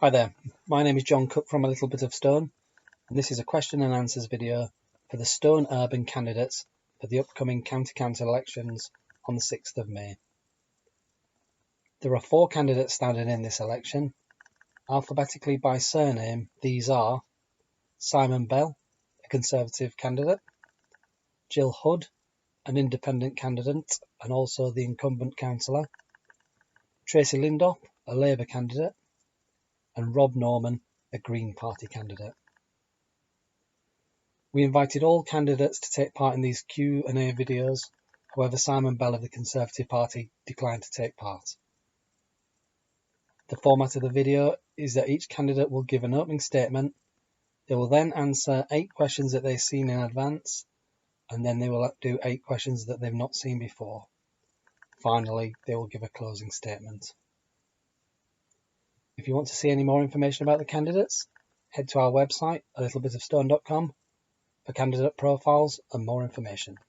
Hi there, my name is John Cook from A Little Bit of Stone, and this is a question and answers video for the Stone Urban candidates for the upcoming County Council elections on the 6th of May. There are 4 candidates standing in this election. Alphabetically by surname, these are Simon Bell, a Conservative candidate, Jill Hood, an Independent candidate and also the incumbent councillor, Tracy Lindop, a Labour candidate, and Rob Norman, a Green Party candidate. We invited all candidates to take part in these Q&A videos, however Simon Bell of the Conservative Party declined to take part. The format of the video is that each candidate will give an opening statement, they will then answer 8 questions that they've seen in advance, and then they will do 8 questions that they've not seen before. Finally, they will give a closing statement. If you want to see any more information about the candidates, head to our website, alittlebitofstone.com, for candidate profiles and more information.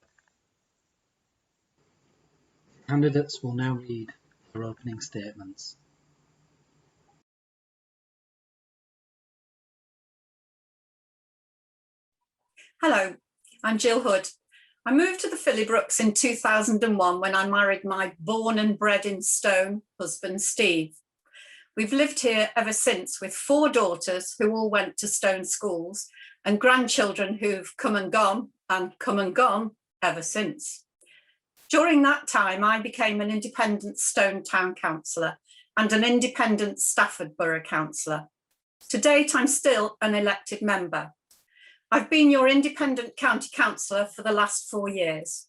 Candidates will now read their opening statements. Hello, I'm Jill Hood. I moved to the Fillybrooks in 2001 when I married my born and bred in Stone husband, Steve. We've lived here ever since with 4 daughters who all went to Stone schools and grandchildren who've come and gone ever since. During that time, I became an independent Stone Town Councillor and an independent Stafford Borough Councillor. To date, I'm still an elected member. I've been your independent county councillor for the last 4 years.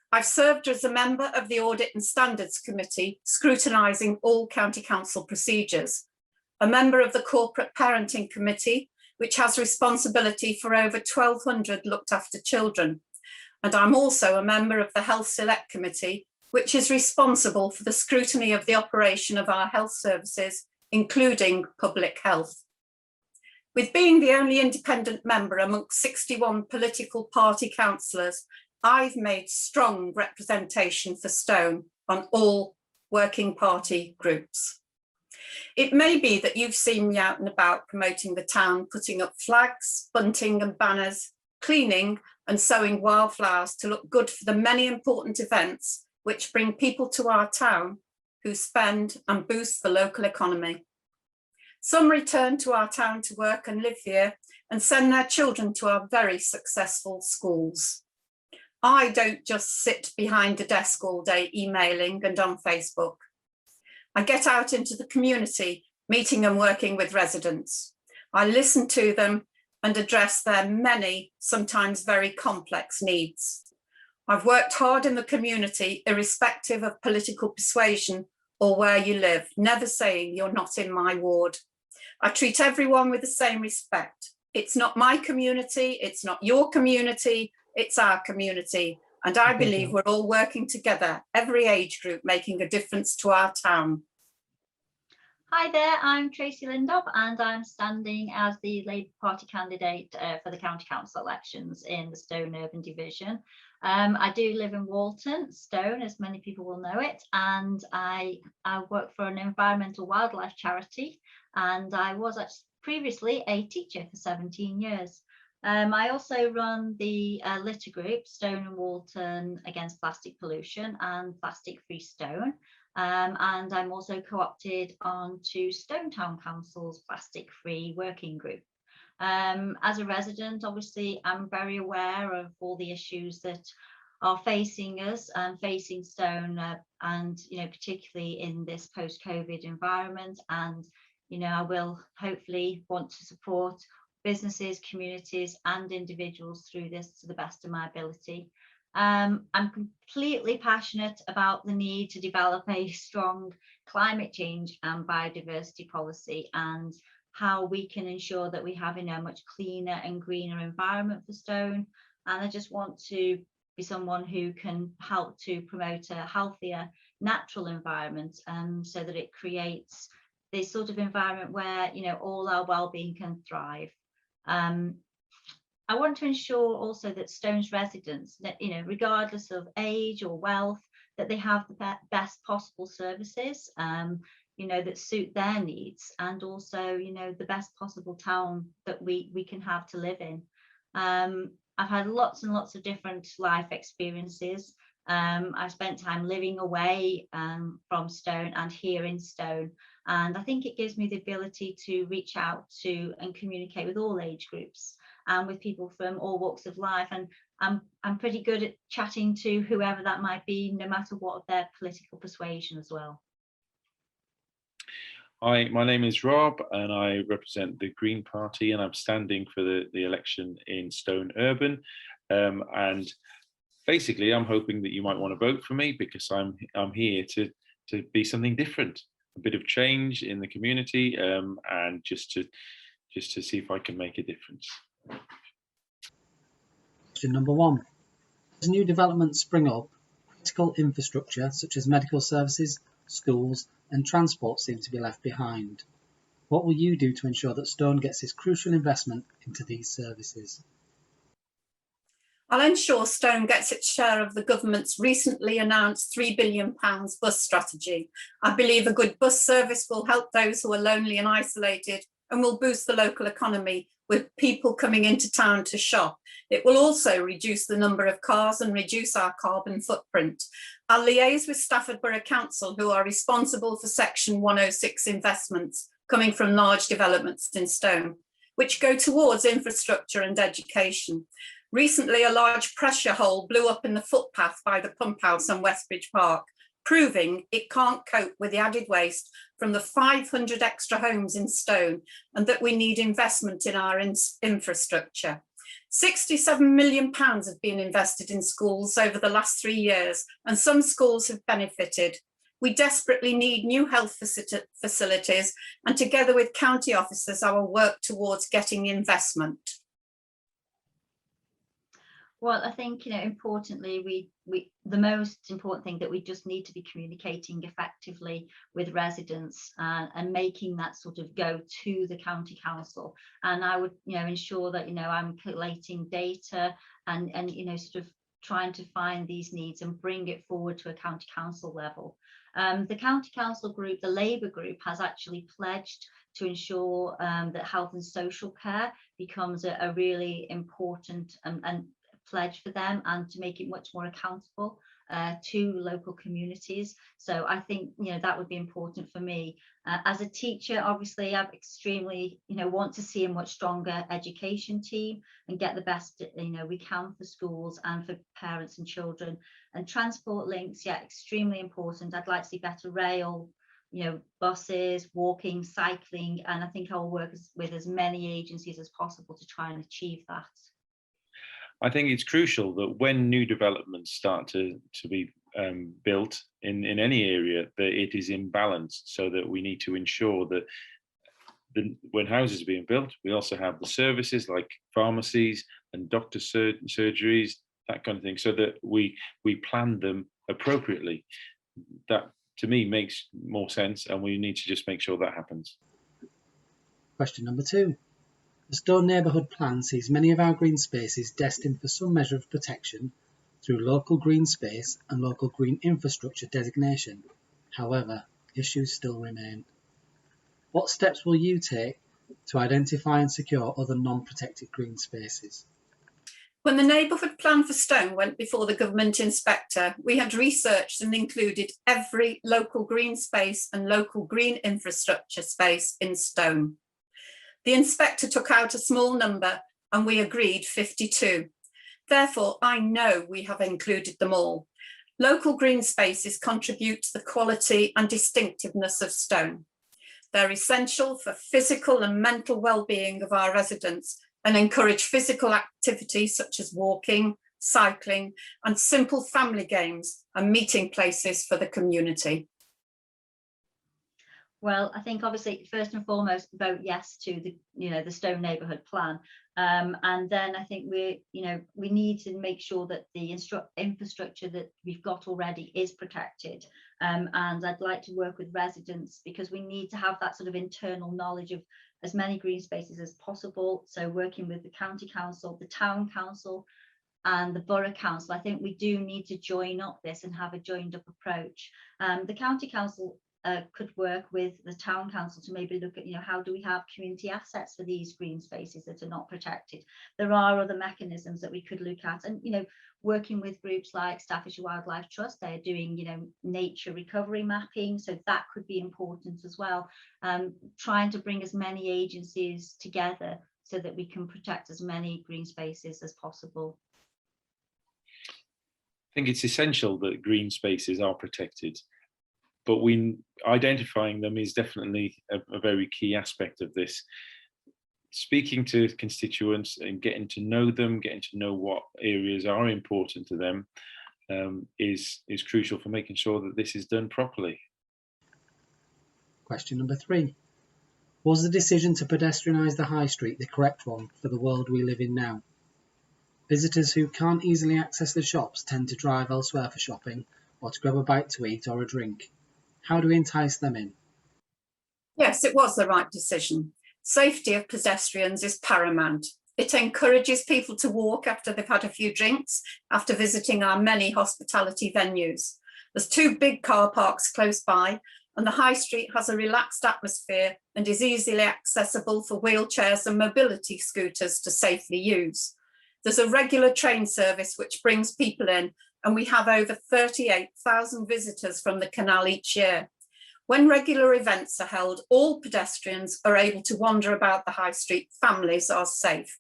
I've served as a member of the Audit and Standards Committee, scrutinising all county council procedures, a member of the Corporate Parenting Committee, which has responsibility for over 1,200 looked after children. And I'm also a member of the Health Select Committee, which is responsible for the scrutiny of the operation of our health services, including public health. With being the only independent member amongst 61 political party councillors, I've made strong representation for Stone on all working party groups. It may be that you've seen me out and about promoting the town, putting up flags, bunting and banners, cleaning and sowing wildflowers to look good for the many important events which bring people to our town who spend and boost the local economy. Some return to our town to work and live here and send their children to our very successful schools. I don't just sit behind a desk all day emailing and on Facebook. I get out into the community, meeting and working with residents. I listen to them and address their many, sometimes very complex needs. I've worked hard in the community, irrespective of political persuasion or where you live, never saying you're not in my ward. I treat everyone with the same respect. It's not my community, it's not your community, it's our community. And I believe we're all working together, every age group, making a difference to our town. Hi there, I'm Tracy Lindop and I'm standing as the Labour Party candidate for the County Council elections in the Stone Urban Division. I do live in Walton, Stone, as many people will know it, and I work for an environmental wildlife charity, and I was previously a teacher for 17 years. I also run the litter group, Stone and Walton Against Plastic Pollution and Plastic Free Stone. And I'm also co-opted onto Stone Town Council's Plastic Free Working Group. As a resident, obviously, I'm very aware of all the issues that are facing us and facing Stone, and particularly in this post-COVID environment. And I will hopefully want to support businesses, communities and individuals through this to the best of my ability. I'm completely passionate about the need to develop a strong climate change and biodiversity policy, and how we can ensure that we have a much cleaner and greener environment for Stone. And I just want to be someone who can help to promote a healthier natural environment, so that it creates this sort of environment where all our well-being can thrive. I want to ensure also that Stone's residents, that regardless of age or wealth, that they have the best possible services. that suit their needs, and also, the best possible town that we can have to live in. I've had lots and lots of different life experiences. I've spent time living away from Stone and here in Stone, and I think it gives me the ability to reach out to and communicate with all age groups and with people from all walks of life. And I'm pretty good at chatting to whoever that might be, no matter what their political persuasion as well. Hi, my name is Rob and I represent the Green Party, and I'm standing for the election in Stone Urban. And basically, I'm hoping that you might want to vote for me, because I'm here to be something different, a bit of change in the community, and just to see if I can make a difference. Question number 1. As new developments spring up, critical infrastructure such as medical services, schools and transport seem to be left behind. What will you do to ensure that Stone gets this crucial investment into these services? I'll ensure Stone gets its share of the government's recently announced £3 billion bus strategy. I believe a good bus service will help those who are lonely and isolated, and will boost the local economy with people coming into town to shop. It will also reduce the number of cars and reduce our carbon footprint. I'll liaise with Stafford Borough Council, who are responsible for Section 106 investments coming from large developments in Stone, which go towards infrastructure and education. Recently, a large pressure hole blew up in the footpath by the pump house on Westbridge Park, proving it can't cope with the added waste from the 500 extra homes in Stone, and that we need investment in our infrastructure. £67 million have been invested in schools over the last 3 years, and some schools have benefited. We desperately need new health facilities, and together with county officers, I will work towards getting investment. Well, I think, importantly, the most important thing that we just need to be communicating effectively with residents, and making that sort of go to the county council. And I would, ensure that, I'm collating data and sort of trying to find these needs and bring it forward to a county council level. The county council group, the Labour group, has actually pledged to ensure that health and social care becomes a really important and pledge for them, and to make it much more accountable to local communities. So I think that would be important for me. As a teacher, obviously, I extremely want to see a much stronger education team and get the best we can for schools and for parents and children. And transport links, yeah, extremely important. I'd like to see better rail, buses, walking, cycling, and I think I'll work with as many agencies as possible to try and achieve that. I think it's crucial that when new developments start to be built in any area, that it is in balance, so that we need to ensure that when houses are being built, we also have the services like pharmacies and doctor surgeries, that kind of thing, so that we plan them appropriately. That, to me, makes more sense, and we need to just make sure that happens. Question number 2. The Stone Neighbourhood Plan sees many of our green spaces destined for some measure of protection through local green space and local green infrastructure designation. However, issues still remain. What steps will you take to identify and secure other non-protected green spaces? When the neighbourhood plan for Stone went before the government inspector, we had researched and included every local green space and local green infrastructure space in Stone. The inspector took out a small number and we agreed 52. Therefore, I know we have included them all. Local green spaces contribute to the quality and distinctiveness of Stone. They're essential for physical and mental well-being of our residents and encourage physical activity such as walking, cycling, and simple family games and meeting places for the community. Well, I think obviously first and foremost vote yes to the Stone Neighbourhood Plan, and then I think we need to make sure that the infrastructure that we've got already is protected, and I'd like to work with residents, because we need to have that sort of internal knowledge of as many green spaces as possible. So working with the county council, the town council, and the borough council, I think we do need to join up this and have a joined up approach. The county council could work with the town council to maybe look at, how do we have community assets for these green spaces that are not protected. There are other mechanisms that we could look at, and working with groups like Staffordshire Wildlife Trust, they're doing nature recovery mapping, so that could be important as well. Trying to bring as many agencies together so that we can protect as many green spaces as possible. I think it's essential that green spaces are protected, but identifying them is definitely a very key aspect of this. Speaking to constituents and getting to know them, getting to know what areas are important to them is crucial for making sure that this is done properly. Question number 3. Was the decision to pedestrianise the high street the correct one for the world we live in now? Visitors who can't easily access the shops tend to drive elsewhere for shopping or to grab a bite to eat or a drink. How do we entice them in? Yes, it was the right decision. Safety of pedestrians is paramount. It encourages people to walk after they've had a few drinks, after visiting our many hospitality venues. There's 2 big car parks close by, and the high street has a relaxed atmosphere and is easily accessible for wheelchairs and mobility scooters to safely use. There's a regular train service which brings people in, and we have over 38,000 visitors from the canal each year. When regular events are held, all pedestrians are able to wander about the high street. Families are safe.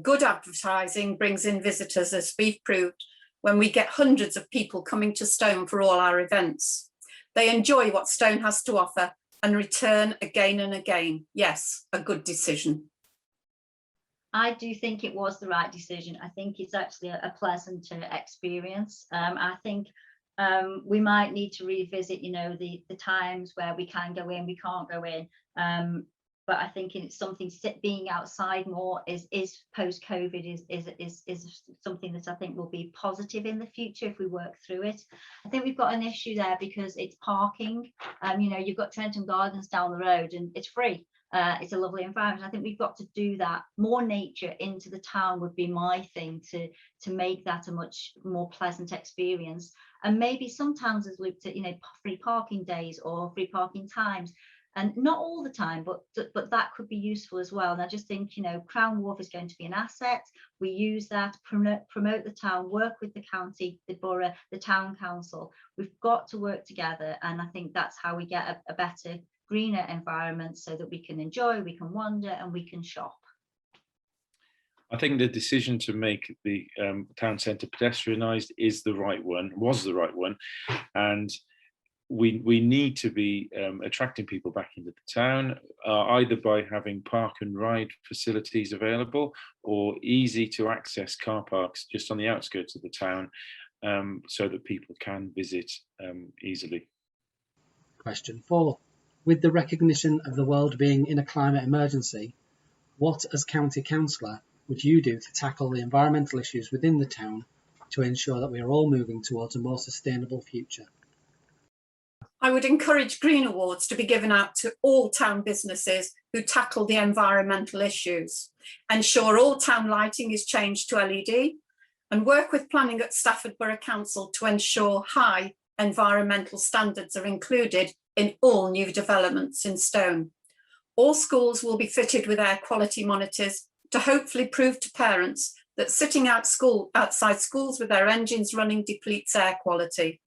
Good advertising brings in visitors, as we've proved, when we get hundreds of people coming to Stone for all our events. They enjoy what Stone has to offer and return again and again. Yes, a good decision. I do think it was the right decision. I think it's actually a pleasant experience. I think we might need to revisit, the times where we can go in, we can't go in. But I think it's something, being outside more is post-COVID is something that I think will be positive in the future if we work through it. I think we've got an issue there because it's parking. You've got Trenton Gardens down the road and it's free. It's a lovely environment. I think we've got to do that. More nature into the town would be my thing to make that a much more pleasant experience. And maybe some towns has looked at, free parking days or free parking times, and not all the time, but that could be useful as well. And I just think, Crown Wharf is going to be an asset. We use that, promote the town, work with the county, the borough, the town council. We've got to work together. And I think that's how we get a better, greener environment so that we can enjoy, we can wander and we can shop. I think the decision to make the town centre pedestrianised was the right one, and we need to be attracting people back into the town, either by having park and ride facilities available or easy to access car parks just on the outskirts of the town, so that people can visit easily. Question 4. With the recognition of the world being in a climate emergency, what, as County Councillor, would you do to tackle the environmental issues within the town to ensure that we are all moving towards a more sustainable future? I would encourage green awards to be given out to all town businesses who tackle the environmental issues, ensure all town lighting is changed to LED, and work with planning at Stafford Borough Council to ensure high environmental standards are included in all new developments in Stone. All schools will be fitted with air quality monitors to hopefully prove to parents that sitting outside schools with their engines running depletes air quality.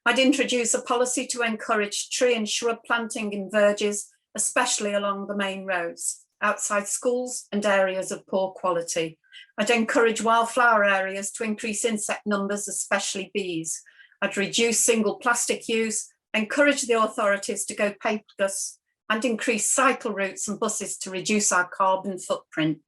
I'd introduce a policy to encourage tree and shrub planting in verges, especially along the main roads, outside schools and areas of poor quality. I'd encourage wildflower areas to increase insect numbers, especially bees. I'd reduce single plastic use, encourage the authorities to go paperless, and increase cycle routes and buses to reduce our carbon footprint.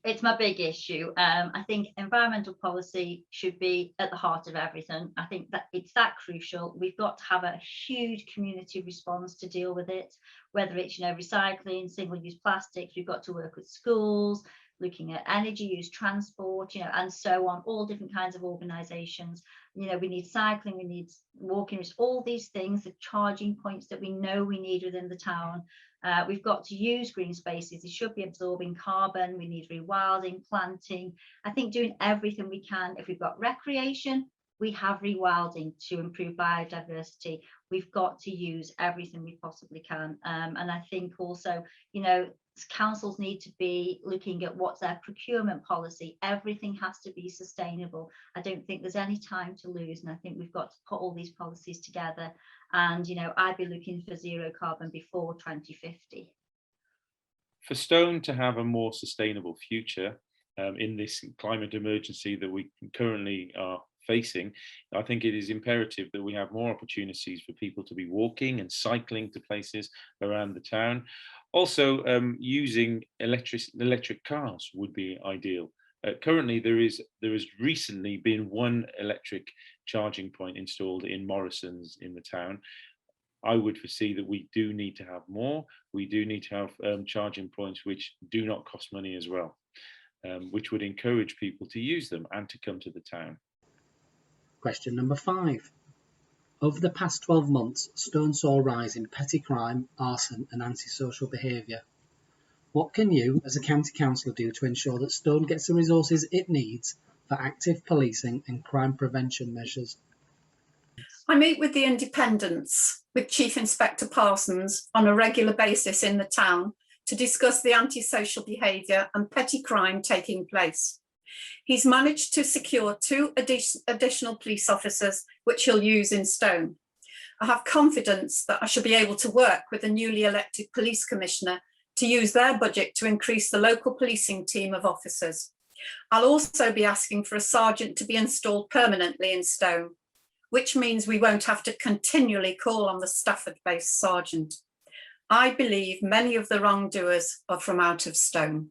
It's my big issue. I think environmental policy should be at the heart of everything. I think that it's that crucial. We've got to have a huge community response to deal with it, whether it's, recycling, single-use plastics. We've got to work with schools, looking at energy use, transport, and so on, all different kinds of organisations. We need cycling, we need walking, all these things, the charging points that we know we need within the town. We've got to use green spaces. They should be absorbing carbon. We need rewilding, planting. I think doing everything we can. If we've got recreation, we have rewilding to improve biodiversity. We've got to use everything we possibly can. And I think also, you know, councils need to be looking at what's their procurement policy. Everything has to be sustainable. I don't think there's any time to lose. And I think we've got to put all these policies together. And, you know, I'd be looking for zero carbon before 2050. For Stone to have a more sustainable future in this climate emergency that we currently are facing, I think it is imperative that we have more opportunities for people to be walking and cycling to places around the town. Also, using electric cars would be ideal. Currently, there has recently been one electric charging point installed in Morrison's in the town. I would foresee that we do need to have more. We do need to have charging points which do not cost money as well, which would encourage people to use them and to come to the town. Question number 5. Over the past 12 months, Stone saw a rise in petty crime, arson and antisocial behaviour. What can you, as a county councillor, do to ensure that Stone gets the resources it needs for active policing and crime prevention measures? I meet with the independents, with Chief Inspector Parsons, on a regular basis in the town to discuss the antisocial behaviour and petty crime taking place. He's managed to secure 2 additional police officers, which he'll use in Stone. I have confidence that I shall be able to work with the newly elected police commissioner to use their budget to increase the local policing team of officers. I'll also be asking for a sergeant to be installed permanently in Stone, which means we won't have to continually call on the Stafford-based sergeant. I believe many of the wrongdoers are from out of Stone.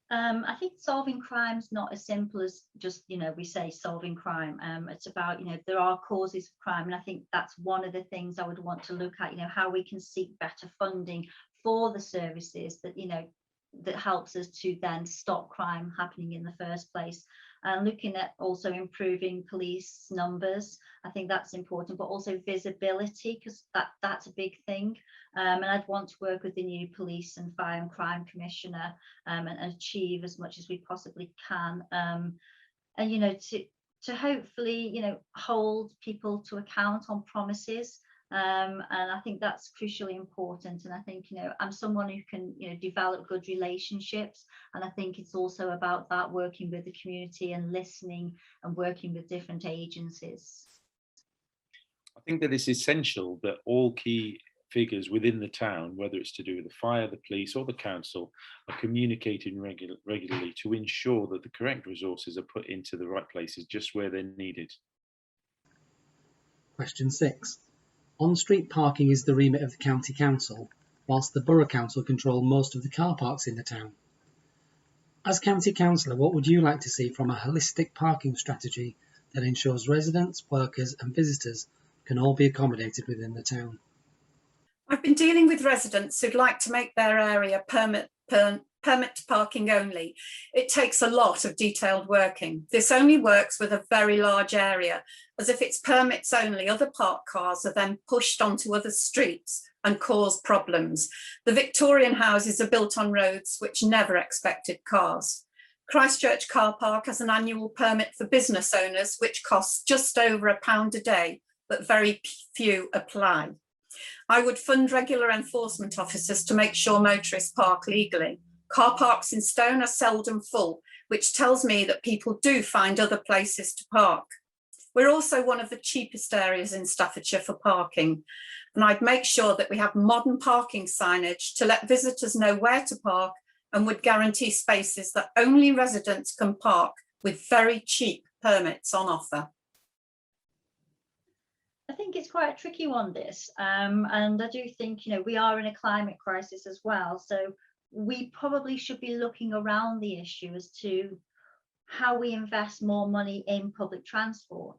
I think solving crime's not as simple as just, you know, we say solving crime. It's about, you know, there are causes of crime. And I think that's one of the things I would want to look at, you know, how we can seek better funding for the services that, you know, that helps us to then stop crime happening in the first place. And looking at also improving police numbers, I think that's important, but also visibility, because that's a big thing. And I'd want to work with the new police and fire and crime commissioner and achieve as much as we possibly can. And, you know, to hopefully, you know, hold people to account on promises. And I think that's crucially important. And I think, you know, I'm someone who can, you know, develop good relationships. And I think it's also about that, working with the community and listening and working with different agencies. I think that it's essential that all key figures within the town, whether it's to do with the fire, the police or the council, are communicating regularly to ensure that the correct resources are put into the right places, just where they're needed. Question 6. On-street parking is the remit of the County Council, whilst the Borough Council control most of the car parks in the town. As County Councillor, what would you like to see from a holistic parking strategy that ensures residents, workers and visitors can all be accommodated within the town? I've been dealing with residents who'd like to make their area permit parking only. It takes a lot of detailed working. This only works with a very large area, as if it's permits only, other parked cars are then pushed onto other streets and cause problems. The Victorian houses are built on roads which never expected cars. Christchurch car park has an annual permit for business owners, which costs just over £1 a day, but very few apply. I would fund regular enforcement officers to make sure motorists park legally. Car parks in Stone are seldom full, which tells me that people do find other places to park. We're also one of the cheapest areas in Staffordshire for parking, and I'd make sure that we have modern parking signage to let visitors know where to park, and would guarantee spaces that only residents can park with very cheap permits on offer. I think it's quite a tricky one, this, and I do think, you know, we are in a climate crisis as well, so we probably should be looking around the issue as to how we invest more money in public transport,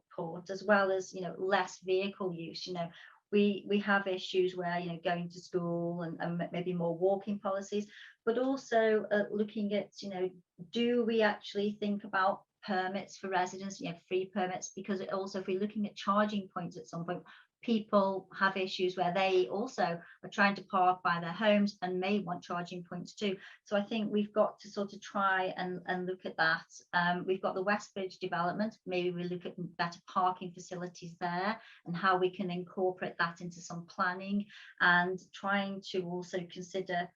as well as, you know, less vehicle use. You know, we have issues where, you know, going to school and maybe more walking policies, but also looking at, you know, do we actually think about permits for residents, you know, free permits? Because it also, if we're looking at charging points at some point, people have issues where they also are trying to park by their homes and may want charging points too. So I think we've got to sort of try and look at that. We've got the Westbridge development. Maybe we look at better parking facilities there and how we can incorporate that into some planning, and trying to also consider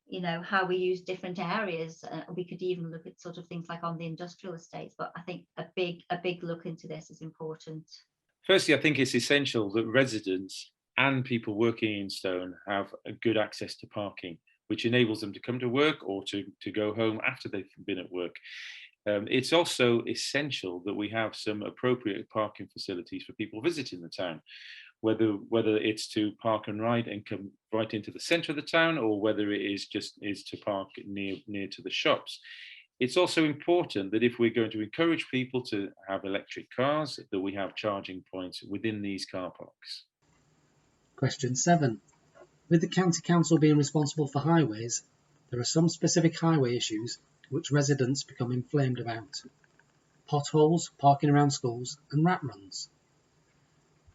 you know, how we use different areas. We could even look at sort of things like on the industrial estates, but I think a big look into this is important. Firstly, I think it's essential that residents and people working in Stone have a good access to parking, which enables them to come to work or to go home after they've been at work. It's also essential that we have some appropriate parking facilities for people visiting the town, whether it's to park and ride and come right into the centre of the town, or whether it is to park near to the shops. It's also important that if we're going to encourage people to have electric cars, that we have charging points within these car parks. Question 7. With the County Council being responsible for highways, there are some specific highway issues which residents become inflamed about. Potholes, parking around schools, and rat runs.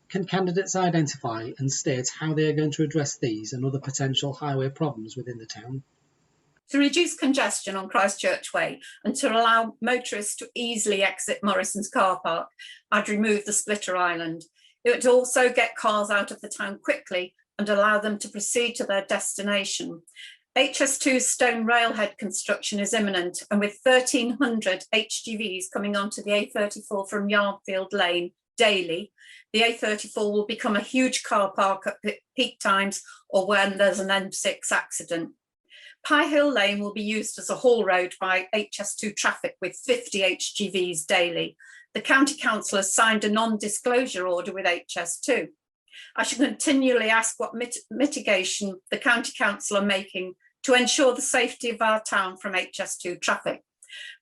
Can candidates identify and state how they are going to address these and other potential highway problems within the town? To reduce congestion on Christchurch Way and to allow motorists to easily exit Morrison's car park, I'd remove the splitter island. It would also get cars out of the town quickly and allow them to proceed to their destination. HS2's stone railhead construction is imminent, and with 1,300 HGVs coming onto the A34 from Yardfield Lane daily, the A34 will become a huge car park at peak times or when there's an M6 accident. Pie Hill Lane will be used as a haul road by HS2 traffic with 50 HGVs daily. The County Council has signed a non-disclosure order with HS2. I should continually ask what mitigation the County Council are making to ensure the safety of our town from HS2 traffic.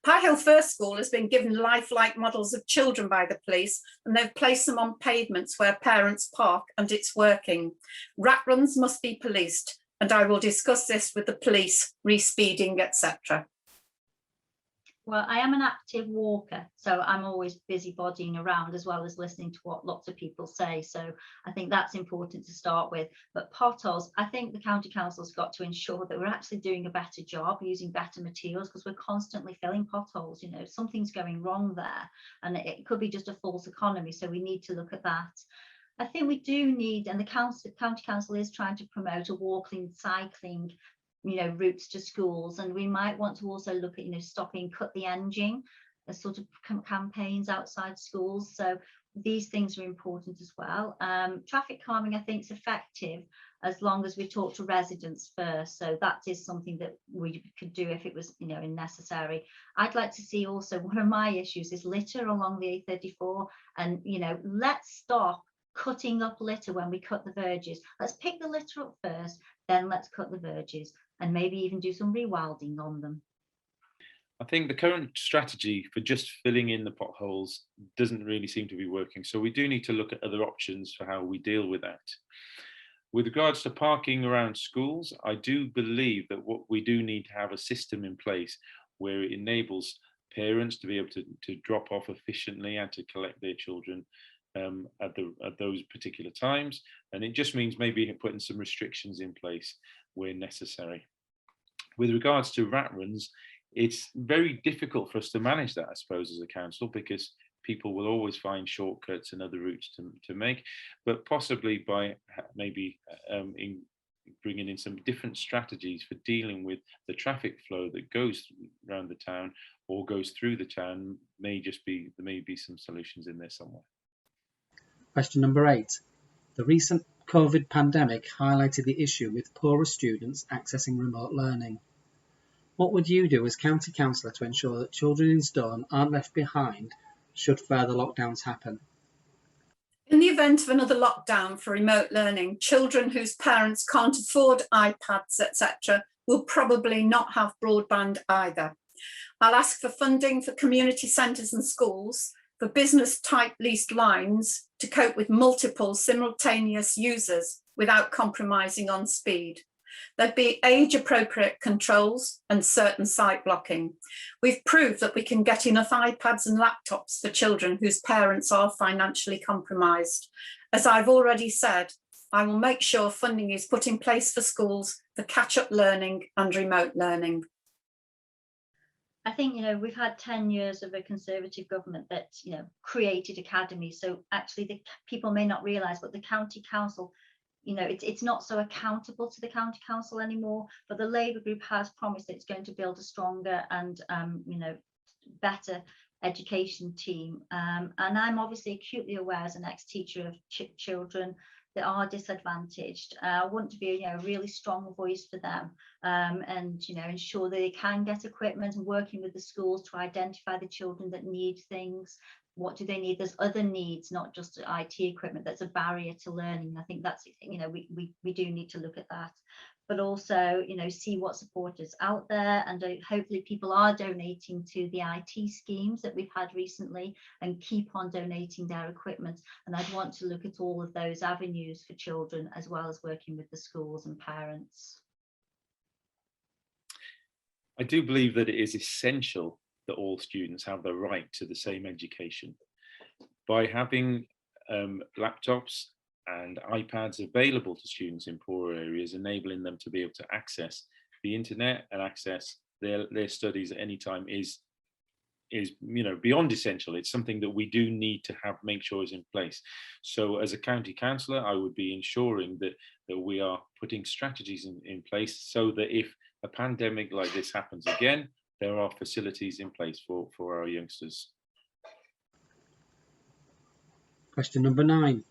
Pie Hill First School has been given lifelike models of children by the police, and they've placed them on pavements where parents park, and it's working. Rat runs must be policed, and I will discuss this with the police, re-speeding, etc. Well, I am an active walker, so I'm always busybodying around as well as listening to what lots of people say. So I think that's important to start with. But potholes, I think the County Council's got to ensure that we're actually doing a better job using better materials, because we're constantly filling potholes. You know, something's going wrong there, and it could be just a false economy. So we need to look at that. I think we do need, and the County Council is trying to promote a walking, cycling, you know, routes to schools, and we might want to also look at, you know, stopping cut the engine as sort of campaigns outside schools. So these things are important as well. Traffic calming, I think, is effective as long as we talk to residents first. So that is something that we could do if it was, you know, necessary. I'd like to see also, one of my issues is litter along the A34, and, you know, let's stop cutting up litter when we cut the verges. Let's pick the litter up first, then let's cut the verges, and maybe even do some rewilding on them. I think the current strategy for just filling in the potholes doesn't really seem to be working. So we do need to look at other options for how we deal with that. With regards to parking around schools, I do believe that what we do need to have a system in place where it enables parents to be able to drop off efficiently and to collect their children at those particular times. And it just means maybe putting some restrictions in place where necessary. With regards to rat runs, it's very difficult for us to manage that, I suppose, as a council, because people will always find shortcuts and other routes to make, but possibly by maybe bringing in some different strategies for dealing with the traffic flow that goes around the town or goes through the town, there may be some solutions in there somewhere. Question number 8. The recent COVID pandemic highlighted the issue with poorer students accessing remote learning. What would you do as County Councillor to ensure that children in Stone aren't left behind should further lockdowns happen? In the event of another lockdown for remote learning, children whose parents can't afford iPads, etc., will probably not have broadband either. I'll ask for funding for community centres and schools, for business-type leased lines to cope with multiple simultaneous users without compromising on speed. There'd be age-appropriate controls and certain site blocking. We've proved that we can get enough iPads and laptops for children whose parents are financially compromised. As I've already said, I will make sure funding is put in place for schools for catch-up learning and remote learning. I think, we've had 10 years of a Conservative government that, created academies. So actually the people may not realise, but the county council, it's not so accountable to the county council anymore, but the Labour group has promised that it's going to build a stronger and, better education team. And I'm obviously acutely aware as an ex-teacher of children that are disadvantaged. I want to be a really strong voice for them, and ensure that they can get equipment, and working with the schools to identify the children that need things. What do they need? There's other needs, not just IT equipment, that's a barrier to learning. I think that's, we do need to look at that, but also, see what support is out there. And hopefully people are donating to the IT schemes that we've had recently and keep on donating their equipment. And I'd want to look at all of those avenues for children, as well as working with the schools and parents. I do believe that it is essential that all students have the right to the same education. By having laptops and iPads available to students in poorer areas, enabling them to be able to access the internet and access their studies at any time is beyond essential. It's something that we do need to make sure is in place. So as a county councillor, I would be ensuring that we are putting strategies in place so that if a pandemic like this happens again, there are facilities in place for our youngsters. Question number 9.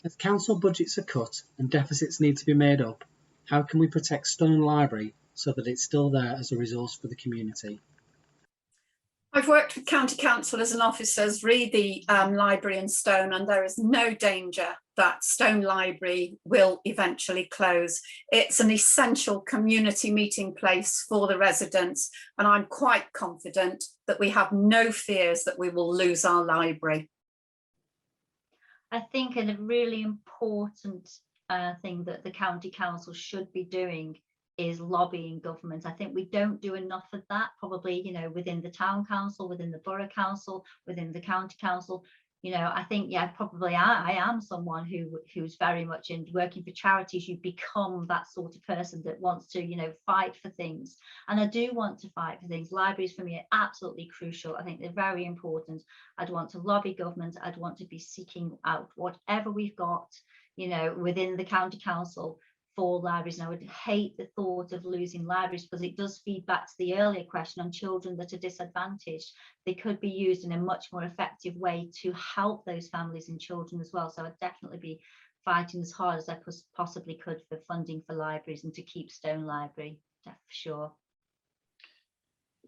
As council budgets are cut and deficits need to be made up, how can we protect Stone Library so that it's still there as a resource for the community? I've worked with county councillors and officers re the library in Stone, and there is no danger that Stone Library will eventually close. It's an essential community meeting place for the residents, and I'm quite confident that we have no fears that we will lose our library. I think a really important thing that the county council should be doing is lobbying government. I think we don't do enough of that, probably, within the town council, within the borough council, within the county council. I think, probably I am someone who's very much in working for charities. You become that sort of person that wants to, fight for things. And I do want to fight for things. Libraries for me are absolutely crucial. I think they're very important. I'd want to lobby government. I'd want to be seeking out whatever we've got, within the county council for libraries. And I would hate the thought of losing libraries, because it does feed back to the earlier question on children that are disadvantaged. They could be used in a much more effective way to help those families and children as well. So I'd definitely be fighting as hard as I possibly could for funding for libraries and to keep Stone Library, for sure.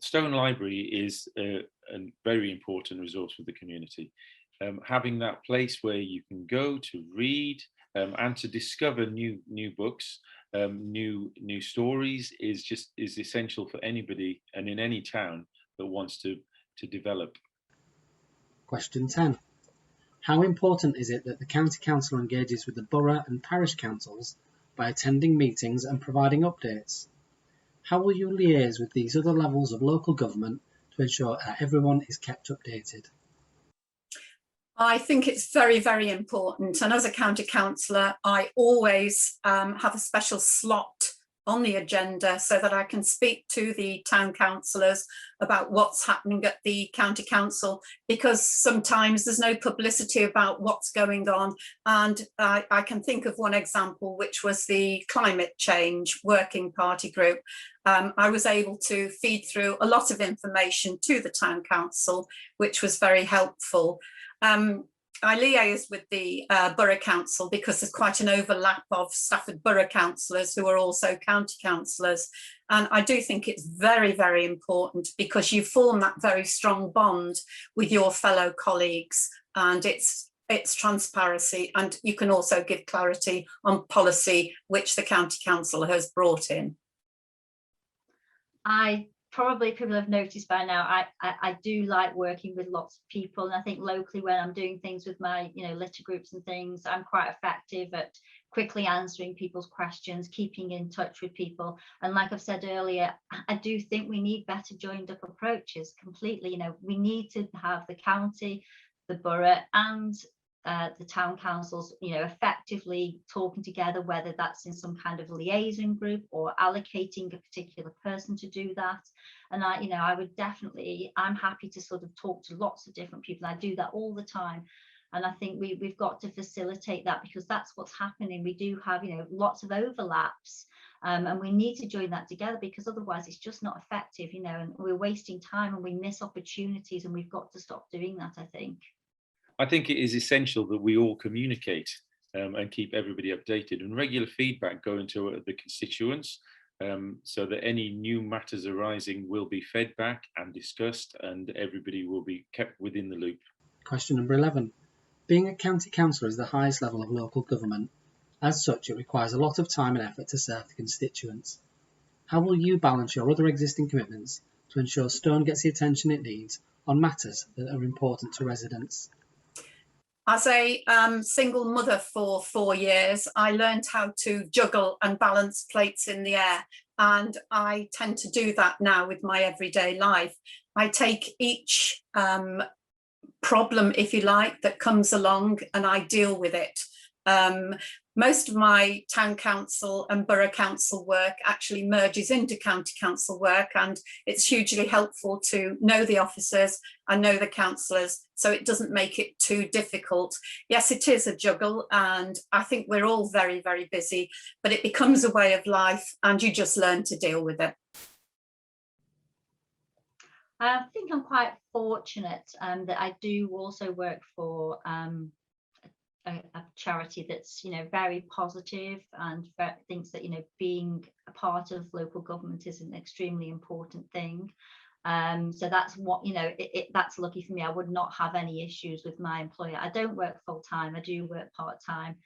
Stone Library is a very important resource for the community. Having that place where you can go to read and to discover new books, new stories is essential for anybody and in any town that wants to develop. Question 10. How important is it that the county council engages with the borough and parish councils by attending meetings and providing updates? How will you liaise with these other levels of local government to ensure that everyone is kept updated? I think it's very, very important. And as a county councillor, I always have a special slot on the agenda so that I can speak to the town councillors about what's happening at the county council, because sometimes there's no publicity about what's going on. And I can think of one example, which was the climate change working party group. I was able to feed through a lot of information to the town council, which was very helpful. I liaise with the Borough Council because there's quite an overlap of Stafford Borough councillors who are also county councillors. And I do think it's very, very important because you form that very strong bond with your fellow colleagues, and it's transparency, and you can also give clarity on policy which the county council has brought in. Probably people have noticed by now, I do like working with lots of people, and I think locally when I'm doing things with my litter groups and things, I'm quite effective at quickly answering people's questions, keeping in touch with people. And like I've said earlier, I do think we need better joined up approaches completely. We need to have the county, the borough and the town councils, effectively talking together, whether that's in some kind of liaison group or allocating a particular person to do that. And I would definitely, I'm happy to sort of talk to lots of different people. I do that all the time. And I think we've got to facilitate that, because that's what's happening. We do have, lots of overlaps, and we need to join that together, because otherwise it's just not effective, and we're wasting time and we miss opportunities, and we've got to stop doing that, I think. I think it is essential that we all communicate and keep everybody updated, and regular feedback going to the constituents, so that any new matters arising will be fed back and discussed, and everybody will be kept within the loop. Question number 11. Being a county councillor is the highest level of local government. As such, it requires a lot of time and effort to serve the constituents. How will you balance your other existing commitments to ensure Stone gets the attention it needs on matters that are important to residents? As a single mother for 4 years, I learned how to juggle and balance plates in the air, and I tend to do that now with my everyday life. I take each problem, if you like, that comes along, and I deal with it. Most of my town council and borough council work actually merges into county council work, and it's hugely helpful to know the officers and know the councillors, so it doesn't make it too difficult. Yes, it is a juggle, and I think we're all very, very busy, but it becomes a way of life, and you just learn to deal with it. I think I'm quite fortunate that I do also work for a charity that's very positive, and thinks that being a part of local government is an extremely important thing. So that's what that's lucky for me. I would not have any issues with my employer. I don't work full-time, I do work part-time.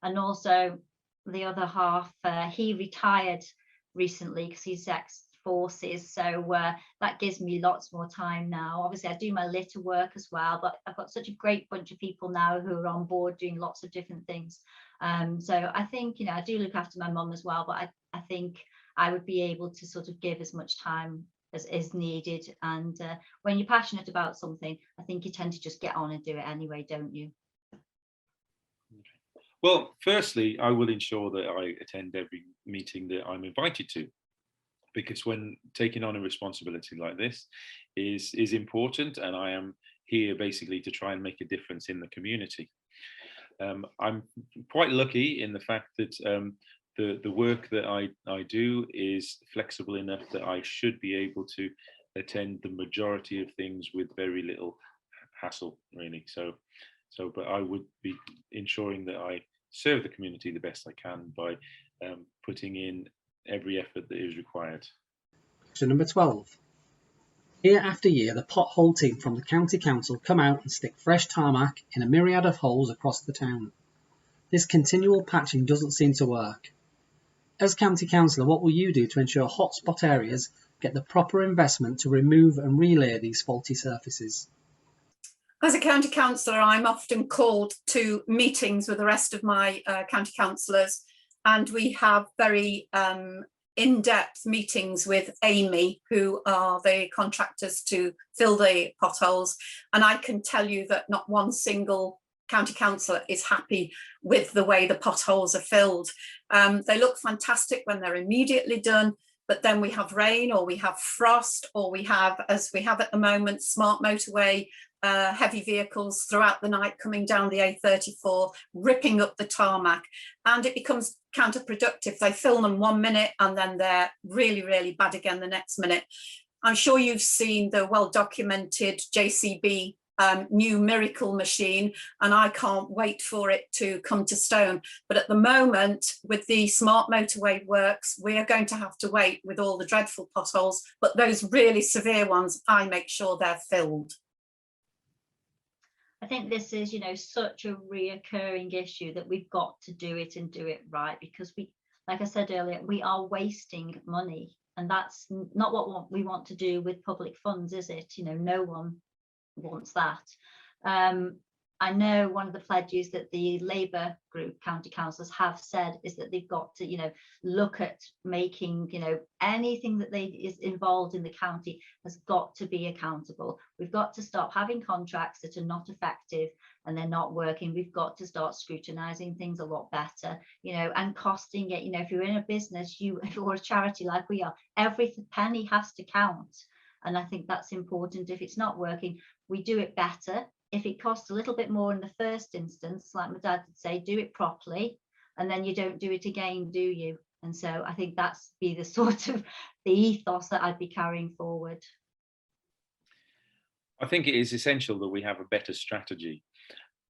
And also the other half, he retired recently because he's ex-forces, so that gives me lots more time now. Obviously I do my litter work as well, but I've got such a great bunch of people now who are on board doing lots of different things. So I think I do look after my mum as well, but I think I would be able to sort of give as much time as is needed. And when you're passionate about something, I think you tend to just get on and do it anyway, don't you? Well, firstly, I will ensure that I attend every meeting that I'm invited to, because when taking on a responsibility like this is important, and I am here basically to try and make a difference in the community. I'm quite lucky in the fact that the work that I do is flexible enough that I should be able to attend the majority of things with very little hassle, really. But I would be ensuring that I serve the community the best I can by putting in every effort that is required. Question number 12. Year after year, the pothole team from the county council come out and stick fresh tarmac in a myriad of holes across the town. This continual patching doesn't seem to work. As county councillor, what will you do to ensure hotspot areas get the proper investment to remove and relay these faulty surfaces? As a county councillor, I'm often called to meetings with the rest of my county councillors, and we have very in-depth meetings with Amy, who are the contractors to fill the potholes. And I can tell you that not one single county councillor is happy with the way the potholes are filled. They look fantastic when they're immediately done, but then we have rain, or we have frost, or we have, as we have at the moment, smart motorway heavy vehicles throughout the night coming down the A34, ripping up the tarmac, and it becomes counterproductive. They fill them 1 minute and then they're really, really bad again the next minute. I'm sure you've seen the well-documented JCB new miracle machine, and I can't wait for it to come to Stone. But at the moment, with the smart motorway works, we are going to have to wait with all the dreadful potholes, but those really severe ones, I make sure they're filled. I think this is, such a reoccurring issue that we've got to do it and do it right, because we, like I said earlier, we are wasting money, and that's not what we want to do with public funds, is it? No one wants that. I know one of the pledges that the Labour group county councillors have said is that they've got to, look at making, anything that is involved in the county has got to be accountable. We've got to stop having contracts that are not effective and they're not working. We've got to start scrutinising things a lot better, and costing it. If you're in a business, if you're a charity like we are, every penny has to count. And I think that's important. If it's not working, we do it better. If it costs a little bit more in the first instance, like my dad would say, do it properly, and then you don't do it again, do you? And so I think that's be the sort of the ethos that I'd be carrying forward. I think it is essential that we have a better strategy.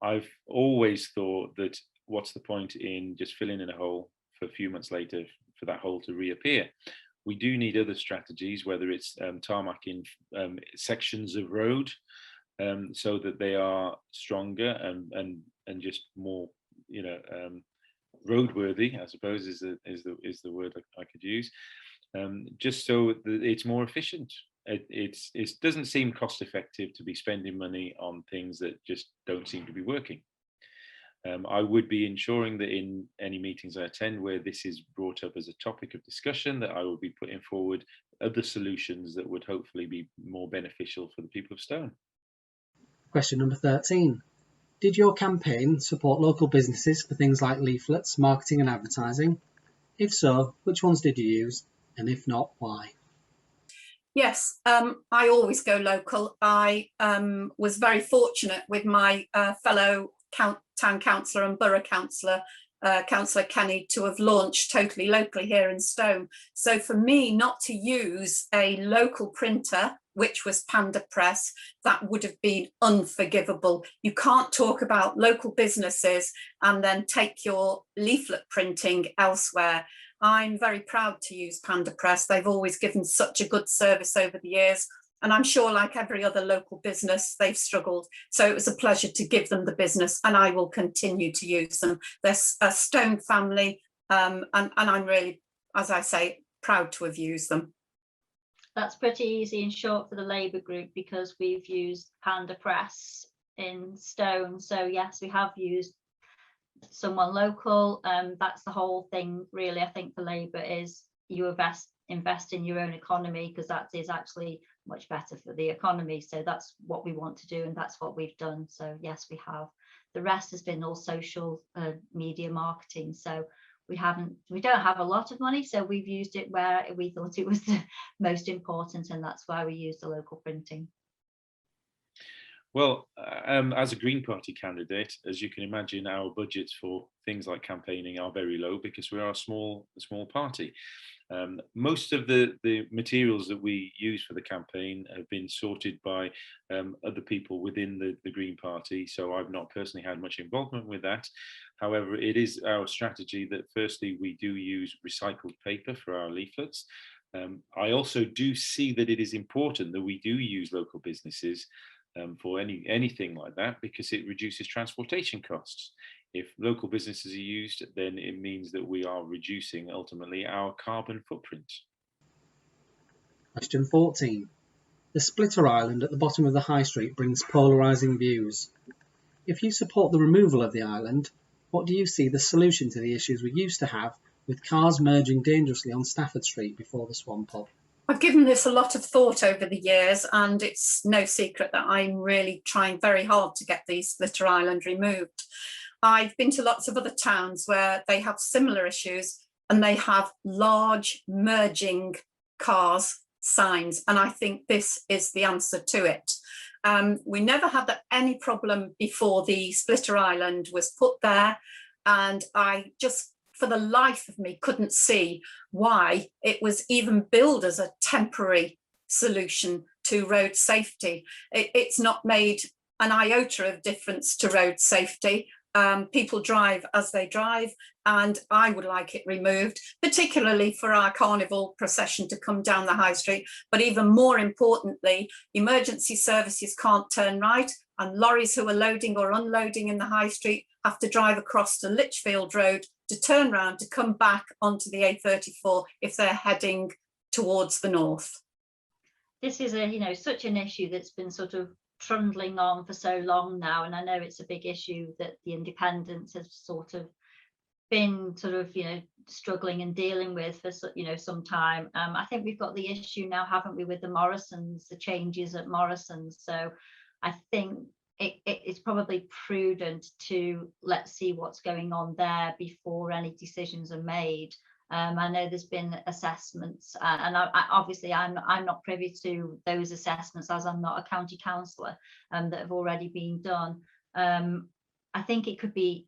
I've always thought that what's the point in just filling in a hole for a few months later for that hole to reappear? We do need other strategies, whether it's tarmacking sections of road, so that they are stronger and just more, roadworthy, I suppose is the word I could use, just so that it's more efficient. It doesn't seem cost effective to be spending money on things that just don't seem to be working. I would be ensuring that in any meetings I attend where this is brought up as a topic of discussion, that I will be putting forward other solutions that would hopefully be more beneficial for the people of Stone. Question number 13. Did your campaign support local businesses for things like leaflets, marketing and advertising? If so, which ones did you use? And if not, why? Yes, I always go local. I was very fortunate with my fellow town councillor and borough councillor, Councillor Kenny, to have launched totally locally here in Stone. So for me not to use a local printer, which was Panda Press, that would have been unforgivable. You can't talk about local businesses and then take your leaflet printing elsewhere. I'm very proud to use Panda Press. They've always given such a good service over the years. And I'm sure, like every other local business, they've struggled. So it was a pleasure to give them the business, and I will continue to use them. They're a Stone family, and I'm really, as I say, proud to have used them. That's pretty easy and short for the Labour group because we've used Panda Press in Stone. So yes, we have used someone local. That's the whole thing, really. I think for Labour is you invest in your own economy, because that is actually much better for the economy. So that's what we want to do, and that's what we've done. So yes, we have. The rest has been all social media marketing. So we don't have a lot of money, so we've used it where we thought it was the most important, and that's why we use the local printing. Well, as a Green Party candidate, as you can imagine, our budgets for things like campaigning are very low because we are a small party. Most of the materials that we use for the campaign have been sorted by other people within the Green Party, so I've not personally had much involvement with that. However, it is our strategy that firstly we do use recycled paper for our leaflets. I also do see that it is important that we do use local businesses for anything like that, because it reduces transportation costs. If local businesses are used, then it means that we are reducing ultimately our carbon footprint. Question 14. The splitter island at the bottom of the high street brings polarising views. If you support the removal of the island, what do you see the solution to the issues we used to have with cars merging dangerously on Stafford Street before the Swan Pub? I've given this a lot of thought over the years, and it's no secret that I'm really trying very hard to get the splitter island removed. I've been to lots of other towns where they have similar issues and they have large merging cars signs, and I think this is the answer to it. We never had any problem before the splitter island was put there, and I just, for the life of me, couldn't see why it was even billed as a temporary solution to road safety. It's not made an iota of difference to road safety. People drive as they drive, and I would like it removed, particularly for our carnival procession to come down the high street. But even more importantly, emergency services can't turn right, and lorries who are loading or unloading in the high street have to drive across to Lichfield Road to turn round to come back onto the A34 if they're heading towards the north. This is such an issue that's been sort of trundling on for so long now, and I know it's a big issue that the independents have sort of been struggling and dealing with for some time. I think we've got the issue now, haven't we, with the Morrisons, the changes at Morrisons. So I think it's probably prudent to let's see what's going on there before any decisions are made. I know there's been assessments, and obviously I'm not privy to those assessments, as I'm not a county councillor, that have already been done. I think it could be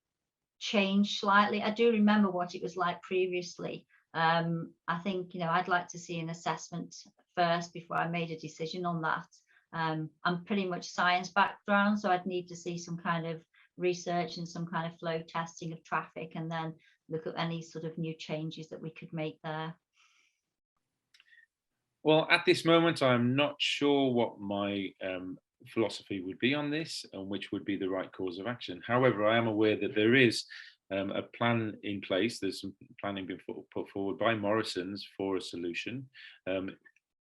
changed slightly. I do remember what it was like previously. I think I'd like to see an assessment first before I made a decision on that. I'm pretty much science background, so I'd need to see some kind of research and some kind of flow testing of traffic, and then look at any sort of new changes that we could make there. Well, at this moment, I'm not sure what my philosophy would be on this and which would be the right course of action. However, I am aware that there is a plan in place. There's some planning being put forward by Morrisons for a solution.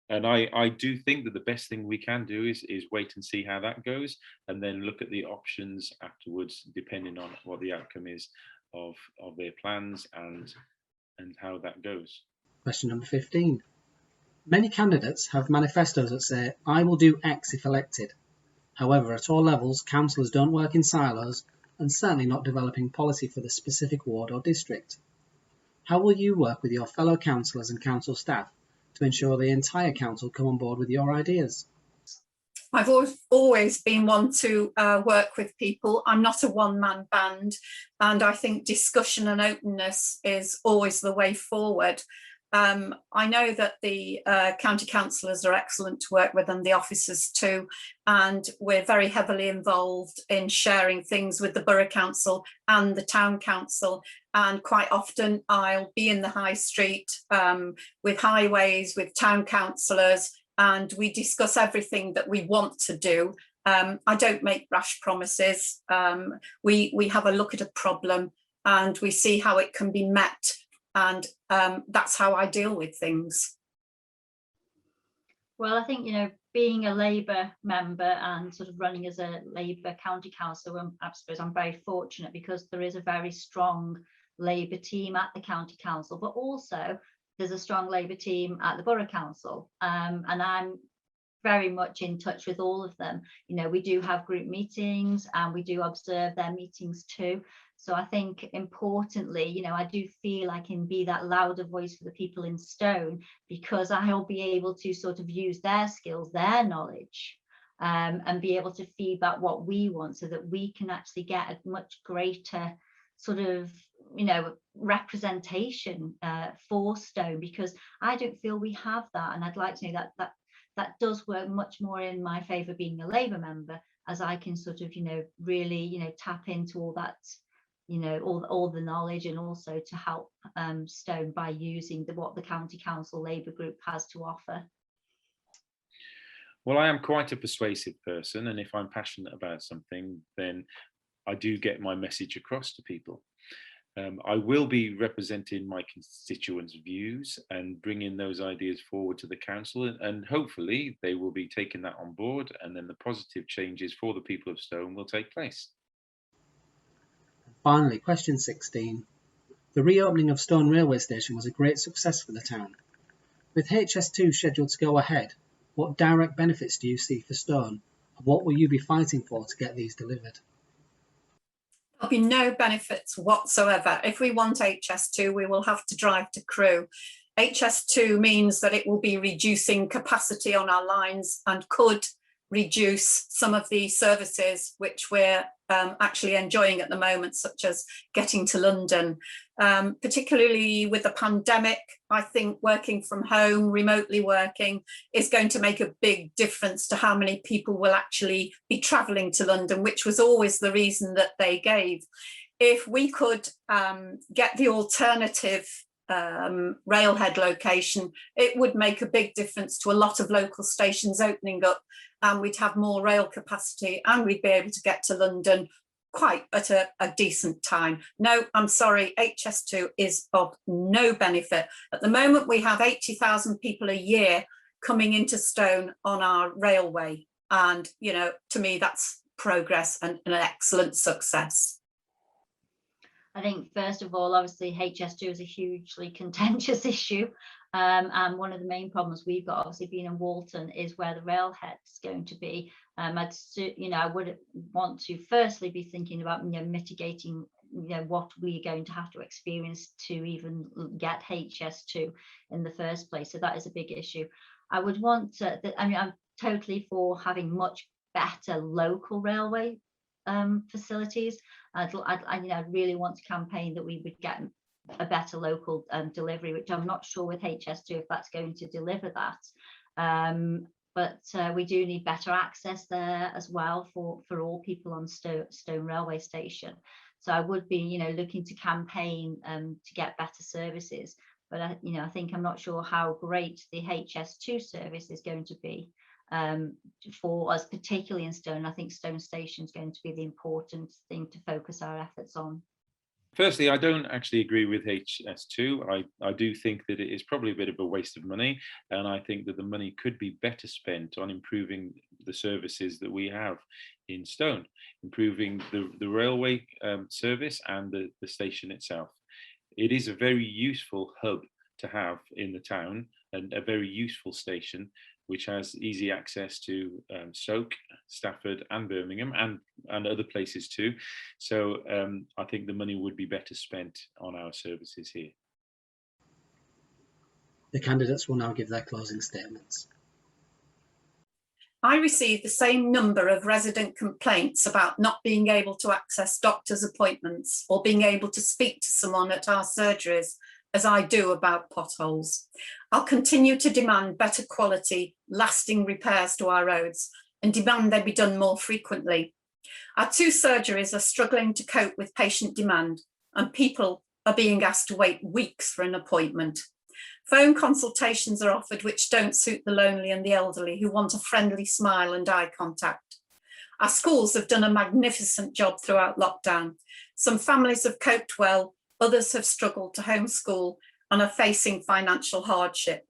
And I do think that the best thing we can do is wait and see how that goes, and then look at the options afterwards, depending on what the outcome is of their plans and how that goes. Question number 15. Many candidates have manifestos that say, "I will do X if elected." However, at all levels, councillors don't work in silos and certainly not developing policy for the specific ward or district. How will you work with your fellow councillors and council staff to ensure the entire council come on board with your ideas? I've always been one to work with people. I'm not a one-man band, and I think discussion and openness is always the way forward. I know that the county councillors are excellent to work with, and the officers too, and we're very heavily involved in sharing things with the borough council and the town council, and quite often I'll be in the high street with highways, with town councillors, and we discuss everything that we want to do. I don't make rash promises. We have a look at a problem and we see how it can be met, and that's how I deal with things. Well, I think, being a Labour member and sort of running as a Labour county councillor, I suppose I'm very fortunate because there is a very strong Labour team at the county council, but also there's a strong Labour team at the borough council, and I'm very much in touch with all of them. We do have group meetings and we do observe their meetings too. So I think importantly, I do feel I can be that louder voice for the people in Stone, because I'll be able to sort of use their skills, their knowledge, and be able to feed back what we want, so that we can actually get a much greater sort of representation for Stone, because I don't feel we have that, and I'd like to know that does work much more in my favour being a Labour member, as I can sort of really tap into all that all the knowledge, and also to help Stone by using what the county council Labour group has to offer. Well, I am quite a persuasive person, and if I'm passionate about something, then I do get my message across to people. I will be representing my constituents' views and bringing those ideas forward to the council, and hopefully they will be taking that on board, and then the positive changes for the people of Stone will take place. Finally, question 16. The reopening of Stone Railway Station was a great success for the town. With HS2 scheduled to go ahead, what direct benefits do you see for Stone, and what will you be fighting for to get these delivered? There'll be no benefits whatsoever. If we want HS2, we will have to drive to Crewe. HS2 means that it will be reducing capacity on our lines and could reduce some of the services which we're actually enjoying at the moment, such as getting to London. Particularly with the pandemic, I think working from home, remotely working, is going to make a big difference to how many people will actually be travelling to London, which was always the reason that they gave. If we could get the alternative railhead location, it would make a big difference to a lot of local stations opening up, and we'd have more rail capacity, and we'd be able to get to London quite at a decent time. No, I'm sorry, HS2 is of no benefit. At the moment, we have 80,000 people a year coming into Stone on our railway. And, you know, to me, that's progress and an excellent success. I think, first of all, obviously HS2 is a hugely contentious issue. And one of the main problems we've got, obviously being in Walton, is where the railhead's going to be. I would want to firstly be thinking about, mitigating, what we're going to have to experience to even get HS2 in the first place. So that is a big issue. I would want to, I'm totally for having much better local railway facilities. I really want to campaign that we would get a better local delivery, which I'm not sure with HS2 if that's going to deliver that. But we do need better access there as well for all people on Stone Railway Station. So I would be, looking to campaign to get better services. But I think I'm not sure how great the HS2 service is going to be for us, particularly in Stone. I think Stone Station is going to be the important thing to focus our efforts on. Firstly, I don't actually agree with HS2. I do think that it is probably a bit of a waste of money, and I think that the money could be better spent on improving the services that we have in Stone, improving the railway service and the station itself. It is a very useful hub to have in the town, and a very useful station which has easy access to Stoke, Stafford and Birmingham and other places too. So I think the money would be better spent on our services here. The candidates will now give their closing statements. I received the same number of resident complaints about not being able to access doctors' appointments or being able to speak to someone at our surgeries as I do about potholes. I'll continue to demand better quality, lasting repairs to our roads and demand they be done more frequently. Our 2 surgeries are struggling to cope with patient demand, and people are being asked to wait weeks for an appointment. Phone consultations are offered which don't suit the lonely and the elderly who want a friendly smile and eye contact. Our schools have done a magnificent job throughout lockdown. Some families have coped well, others have struggled to homeschool and are facing financial hardship.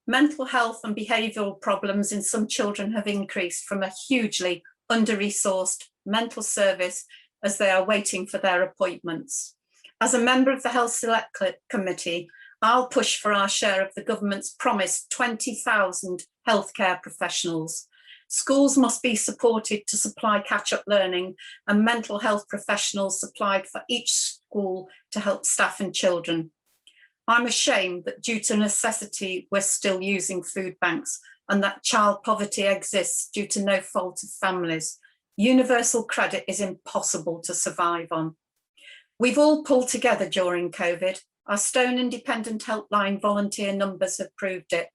Mental health and behavioural problems in some children have increased from a hugely under-resourced mental service as they are waiting for their appointments. As a member of the Health Select Committee, I'll push for our share of the government's promised 20,000 healthcare professionals. Schools must be supported to supply catch-up learning and mental health professionals supplied for each school to help staff and children. I'm ashamed that due to necessity, we're still using food banks and that child poverty exists due to no fault of families. Universal credit is impossible to survive on. We've all pulled together during COVID. Our Stone Independent Helpline volunteer numbers have proved it.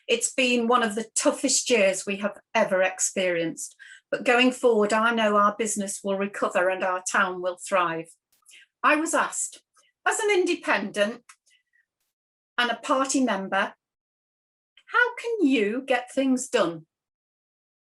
It's been one of the toughest years we have ever experienced, but going forward, I know our business will recover and our town will thrive. I was asked, as an independent and a party member, how can you get things done?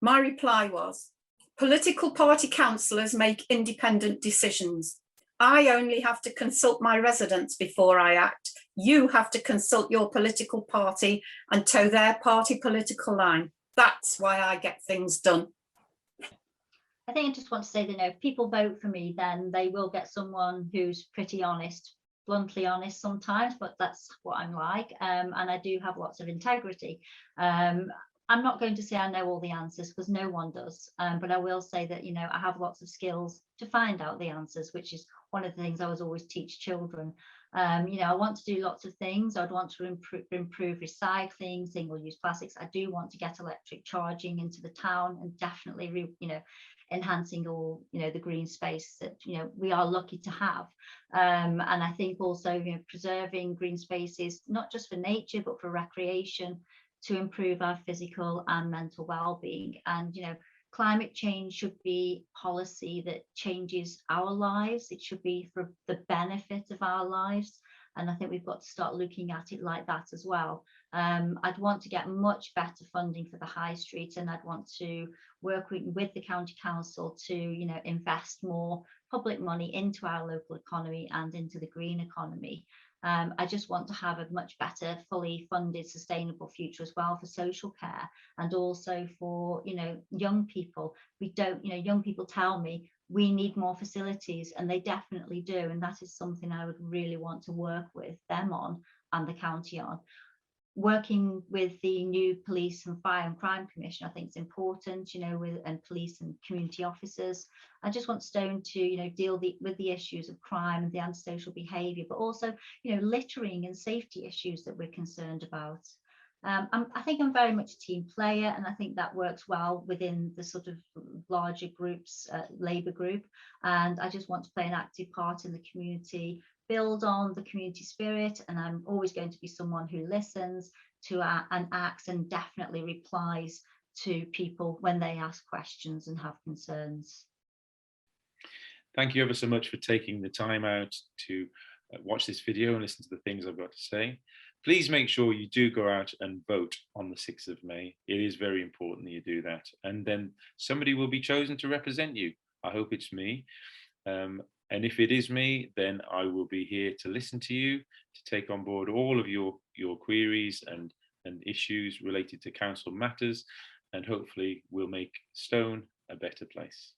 My reply was, political party councillors make independent decisions. I only have to consult my residents before I act. You have to consult your political party and toe their party political line. That's why I get things done. I think I just want to say that if people vote for me, then they will get someone who's pretty honest, bluntly honest sometimes, but that's what I'm like. And I do have lots of integrity. I'm not going to say I know all the answers because no one does, but I will say that, I have lots of skills to find out the answers, which is one of the things I was always teach children. I want to do lots of things. I'd want to improve recycling, single-use plastics. I do want to get electric charging into the town and definitely, enhancing all, the green space that, we are lucky to have. And I think also, preserving green spaces, not just for nature, but for recreation, to improve our physical and mental well-being. And climate change should be policy that changes our lives. It should be for the benefit of our lives, and I think we've got to start looking at it like that as well. I'd want to get much better funding for the high street, and I'd want to work with the county council to invest more public money into our local economy and into the green economy. I just want to have a much better, fully funded, sustainable future as well for social care, and also for, you know, young people. We don't, you know, young people tell me we need more facilities, and they definitely do. And that is something I would really want to work with them on, and the county on. Working with the new Police and Fire and Crime Commission, I think it's important, you know, and police and community officers. I just want Stone to, you know, deal with the issues of crime and the antisocial behaviour, but also, you know, littering and safety issues that we're concerned about. I think I'm very much a team player, and I think that works well within the sort of larger groups, Labour group. And I just want to play an active part in the community, build on the community spirit, and I'm always going to be someone who listens to and acts and definitely replies to people when they ask questions and have concerns. Thank you ever so much for taking the time out to watch this video and listen to the things I've got to say. Please make sure you do go out and vote on the 6th of May. It is very important that you do that, and then somebody will be chosen to represent you. I hope it's me. And if it is me, then I will be here to listen to you, to take on board all of your queries and issues related to council matters, and hopefully we'll make Stone a better place.